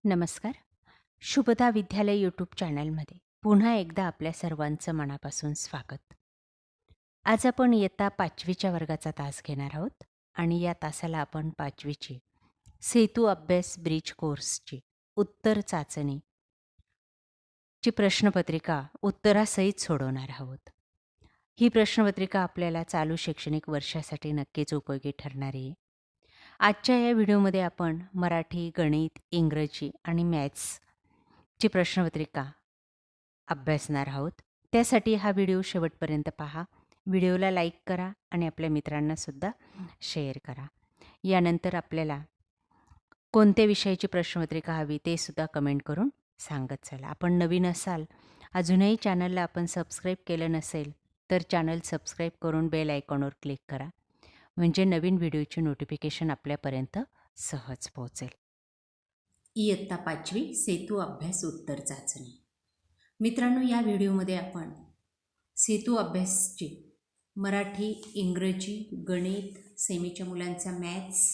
नमस्कार. शुभदा विद्यालय यूट्यूब चॅनलमध्ये पुन्हा एकदा आपल्या सर्वांचं मनापासून स्वागत. आज आपण इयत्ता 5वीच्या वर्गाचा तास घेणार आहोत आणि या तासाला आपण 5वीची सेतू अभ्यास ब्रिज कोर्सची उत्तर चाचणी ची प्रश्नपत्रिका उत्तरासहित सोडवणार आहोत. ही प्रश्नपत्रिका आपल्याला चालू शैक्षणिक वर्षासाठी नक्कीच उपयोगी ठरणार आहे. आजच्या या व्हिडिओमध्ये आपण मराठी, गणित, इंग्रजी आणि मॅथ्सची प्रश्नपत्रिका अभ्यासणार आहोत. त्यासाठी हा व्हिडिओ शेवटपर्यंत पहा. व्हिडिओला लाईक करा आणि आपल्या मित्रांनासुद्धा शेअर करा. यानंतर आपल्याला कोणत्या विषयाची प्रश्नपत्रिका हवी ते सुद्धा कमेंट करून सांगत चला. आपण नवीन असाल, अजूनही चॅनलला आपण सबस्क्राईब केलं नसेल तर चॅनल सबस्क्राईब करून बेल आयकॉनवर क्लिक करा. म्हणजे नवीन व्हिडिओची नोटिफिकेशन आपल्यापर्यंत सहज पोहोचेल. इयत्ता 5वी सेतू अभ्यास उत्तर चाचणी. मित्रांनो, या व्हिडिओमध्ये आपण सेतू अभ्यासची मराठी, इंग्रजी, गणित, सेमीच्या मुलांचा मॅथ्स,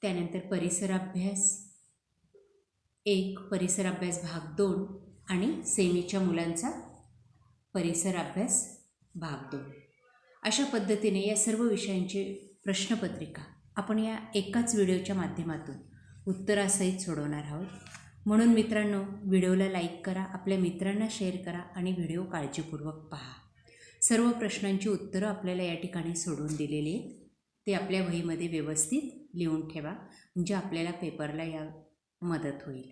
त्यानंतर परिसर अभ्यास 1, परिसर अभ्यास भाग 2 आणि सेमीच्या मुलांचा परिसर अभ्यास भाग 2 अशा पद्धतीने या सर्व विषयांची प्रश्नपत्रिका आपण या एकाच व्हिडिओच्या माध्यमातून उत्तरासहित सोडवणार आहोत. म्हणून मित्रांनो, व्हिडिओला लाईक करा, आपल्या मित्रांना शेअर करा आणि व्हिडिओ काळजीपूर्वक पहा. सर्व प्रश्नांची उत्तरं आपल्याला या ठिकाणी सोडून दिलेली आहेत. ते आपल्या वहीमध्ये व्यवस्थित लिहून ठेवा, म्हणजे आपल्याला पेपरला या मदत होईल.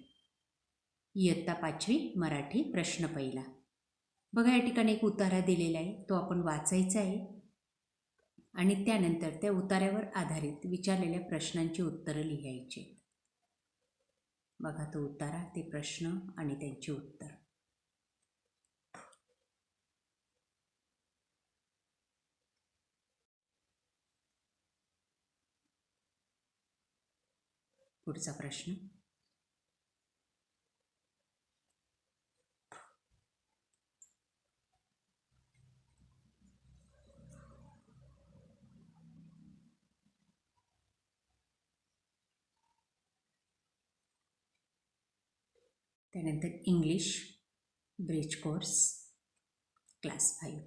इयत्ता 5वी मराठी प्रश्न पहिला. बघा, या ठिकाणी एक उतारा दिलेला आहे, तो आपण वाचायचा आहे आणि त्यानंतर त्या उतार्यावर आधारित विचारलेल्या प्रश्नांची उत्तरं लिहायची. बघा, तो उतारा, ते प्रश्न आणि त्यांची उत्तर. पुढचा प्रश्न. त्यानंतर इंग्लिश ब्रिज कोर्स क्लास 5.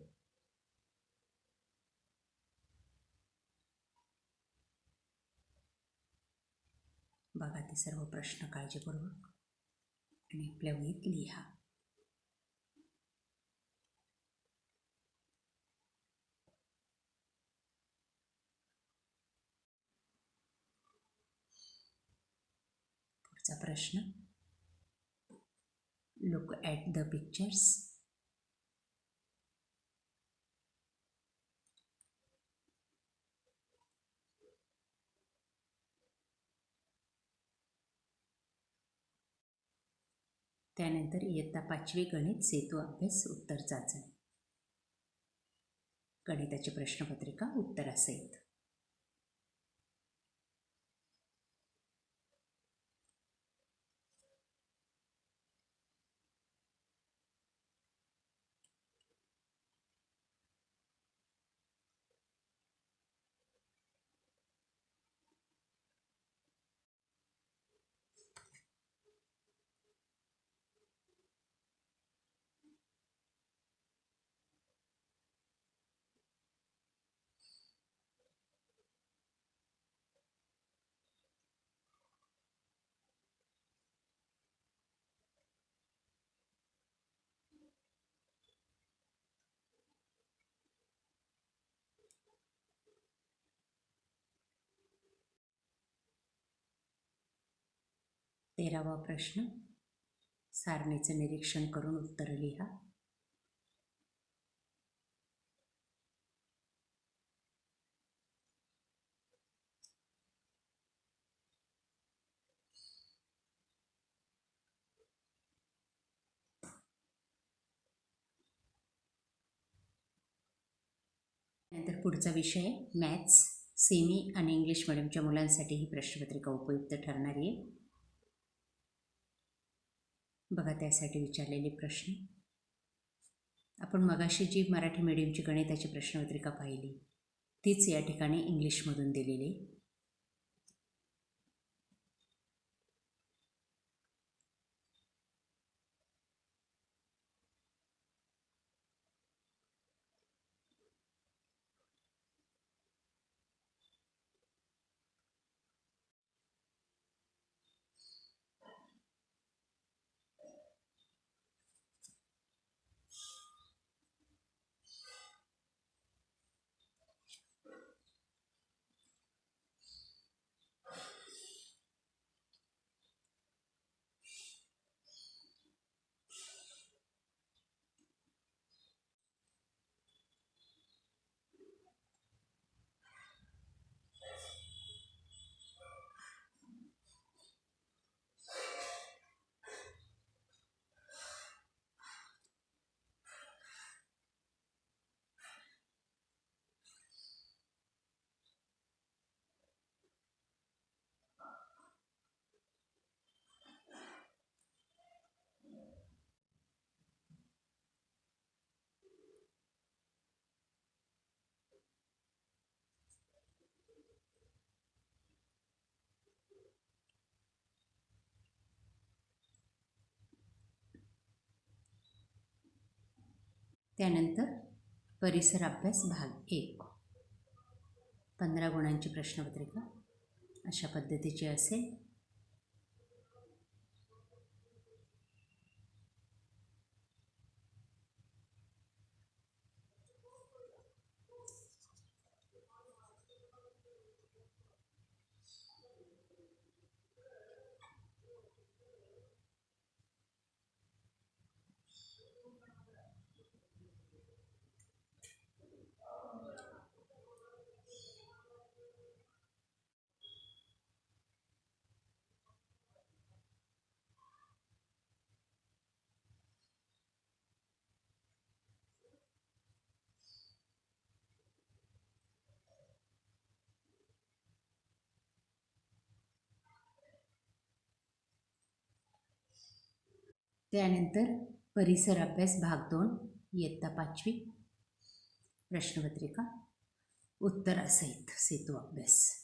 बघा, ते सर्व प्रश्न काळजीपूर्वक आणि आपल्या वहीत लिहा. पुढचा प्रश्न. Look at the pictures. त्यानंतर इयत्ता 5वी गणित सेतू अभ्यास उत्तर चाचणी. गणिताची प्रश्नपत्रिका उत्तरासहित. तेरावा प्रश्न. सारणीचं निरीक्षण करून उत्तर लिहा. नंतर पुढचा विषय मॅथ्स, सेमी आणि इंग्लिश मिडियमच्या मुलांसाठी ही प्रश्नपत्रिका उपयुक्त ठरणार आहे. बघा, त्यासाठी विचारलेले प्रश्न. आपण मगाशी जी मराठी मीडियमची गणिताची प्रश्नपत्रिका पाहिली तीच या ठिकाणी इंग्लिशमधून दिलेली. त्यानंतर परिसर अभ्यास भाग 1, 15 गुणांची प्रश्नपत्रिका अशा पद्धतीची असेल. त्यानंतर परिसर अभ्यास भाग 2, इयत्ता 5वी प्रश्नपत्रिका उत्तरासहित सेतू अभ्यास.